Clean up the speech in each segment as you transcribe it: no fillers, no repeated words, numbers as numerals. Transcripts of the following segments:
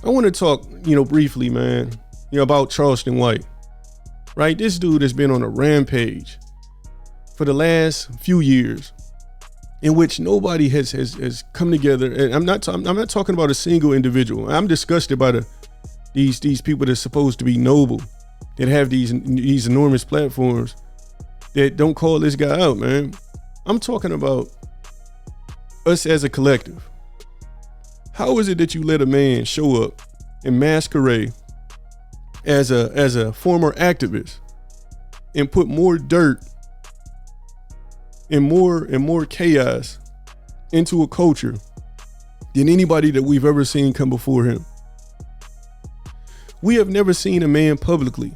I want to talk, briefly, man, about Charleston White, right? This dude has been on a rampage for the last few years in which nobody has come together. And I'm not talking about a single individual. I'm disgusted by these people that's supposed to be noble, that have these enormous platforms, that don't call this guy out, man. I'm talking about us as a collective. How is it that you let a man show up and masquerade as a former activist and put more dirt and more chaos into a culture than anybody that we've ever seen come before him? We have never seen a man publicly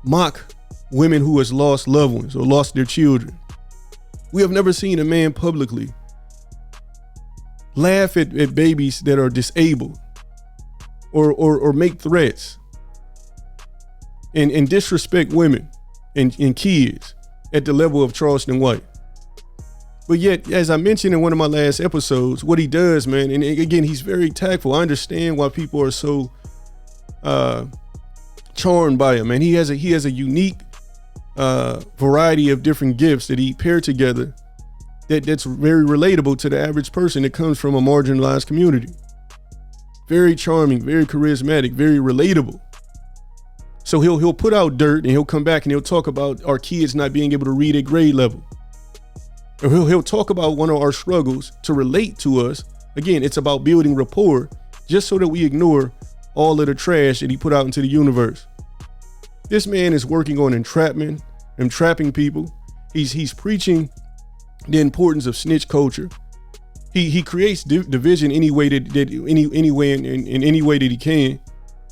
mock women who has lost loved ones or lost their children. We have never seen a man publicly laugh at babies that are disabled or make threats and disrespect women and kids at the level of Charleston White. But yet, as I mentioned in one of my last episodes, what he does, man, and again, he's very tactful. I understand why people are so charmed by him, man. He has a unique variety of different gifts that he paired together that's very relatable to the average person that comes from a marginalized community. Very charming, very charismatic, very relatable. So he'll put out dirt and he'll come back and he'll talk about our kids not being able to read at grade level. Or he'll talk about one of our struggles to relate to us. Again, it's about building rapport, just so that we ignore all of the trash that he put out into the universe. This man is working on entrapment, entrapping people. He's preaching the importance of snitch culture. He creates division any way in any way that he can.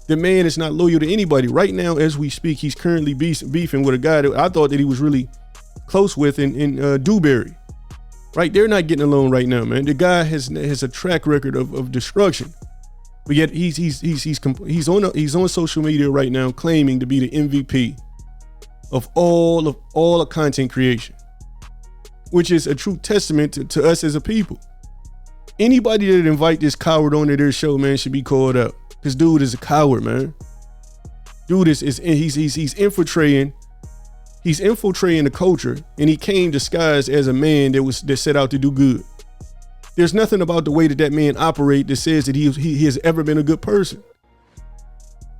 The man is not loyal to anybody. Right now, as we speak, he's currently beefing with a guy that I thought that he was really close with in Dewberry. Right, they're not getting along right now, man. The guy has a track record of destruction, but yet he's on social media right now claiming to be the MVP of all content creation, which is a true testament to us as a people. Anybody that invite this coward onto their show, man, should be called out. This dude is a coward, man. Dude he's infiltrating the culture, and he came disguised as a man that set out to do good. There's nothing about the way that man operates that says that he has ever been a good person.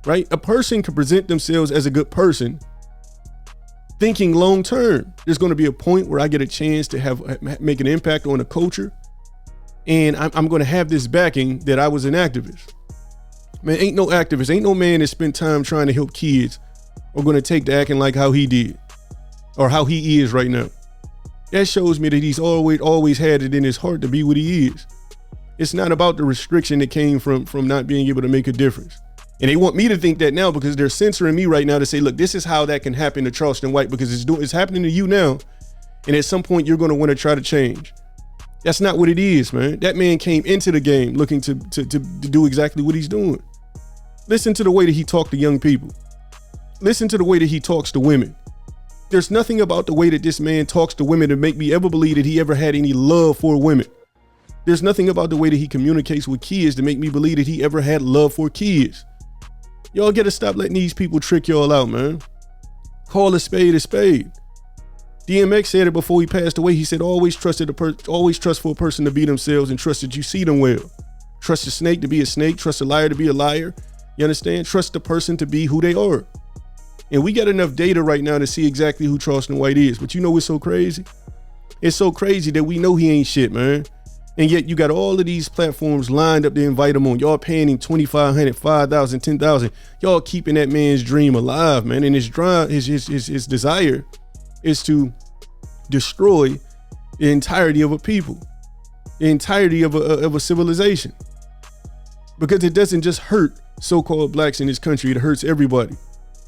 Right? A person can present themselves as a good person thinking long term. There's going to be a point where I get a chance to make an impact on the culture, and I'm going to have this backing that I was an activist. Man, ain't no activist, ain't no man that spent time trying to help kids or going to take to acting like how he did or how he is right now. That shows me that he's always had it in his heart to be what he is. It's not about the restriction that came from not being able to make a difference. And they want me to think that now because they're censoring me right now to say, look, this is how that can happen to Charleston White because it's happening to you now. And at some point you're going to want to try to change. That's not what it is, man. That man came into the game looking to do exactly what he's doing. Listen to the way that he talked to young people. Listen to the way that he talks to women. There's nothing about the way that this man talks to women to make me ever believe that he ever had any love for women. There's nothing about the way that he communicates with kids to make me believe that he ever had love for kids. Y'all gotta stop letting these people trick y'all out, man. Call a spade a spade. DMX said it before he passed away. He said, always trust for a person to be themselves and trust that you see them well. Trust a snake to be a snake. Trust a liar to be a liar. You understand? Trust the person to be who they are. And we got enough data right now to see exactly who Charleston White is. But you know what's so crazy? It's so crazy that we know he ain't shit, man. And yet you got all of these platforms lined up to invite him on. Y'all paying him $2,500, $5,000, $10,000. Y'all keeping that man's dream alive, man. And his desire is to destroy the entirety of a people, the entirety of a civilization. Because it doesn't just hurt so-called blacks in this country, it hurts everybody.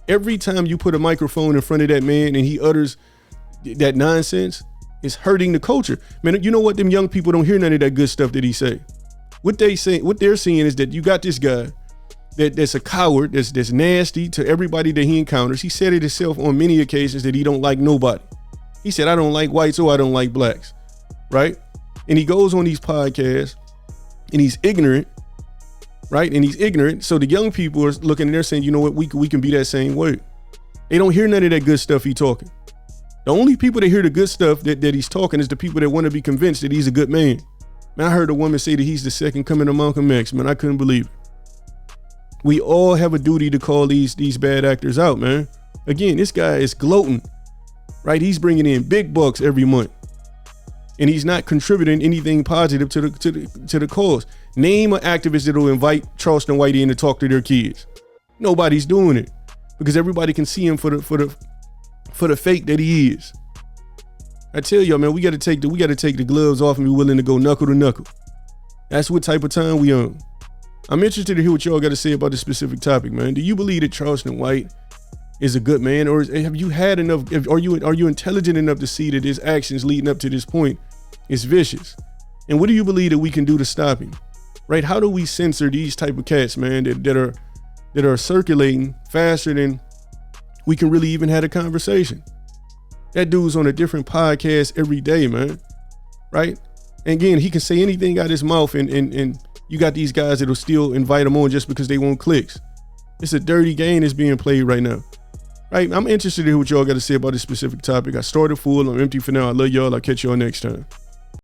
Every time you put a microphone in front of that man and he utters that nonsense, it's hurting the culture. Man, you know what? Them young people don't hear none of that good stuff that he say. What they're seeing is that you got this guy that's a coward, that's nasty to everybody that he encounters. He said it himself on many occasions that he don't like nobody. He said, I don't like whites or I don't like blacks, right? And he goes on these podcasts and he's ignorant right? And he's ignorant. So the young people are looking and they're saying, you know what, we can be that same way. They don't hear none of that good stuff he talking. The only people that hear the good stuff that he's talking is the people that want to be convinced that he's a good man. Man, I heard a woman say that he's the second coming of Malcolm X. Man, I couldn't believe it. We all have a duty to call these bad actors out, man. Again, this guy is gloating, right? He's bringing in big bucks every month, and he's not contributing anything positive to the cause. Name an activist that will invite Charleston White in to talk to their kids. Nobody's doing it because everybody can see him for the fake that he is. I tell y'all, man, we got to take the gloves off and be willing to go knuckle to knuckle. That's what type of time we on. I'm interested to hear what y'all got to say about this specific topic, man. Do you believe that Charleston White is a good man, or have you had enough? Are you intelligent enough to see that his actions leading up to this point is vicious? And what do you believe that we can do to stop him? Right? How do we censor these type of cats, man, that are circulating faster than we can really even have a conversation? That dude's on a different podcast every day, man. Right? And again, he can say anything out his mouth, and you got these guys that'll still invite him on just because they want clicks. It's a dirty game that's being played right now. Right? I'm interested in what y'all got to say about this specific topic. I started full. I'm empty for now. I love y'all. I'll catch y'all next time.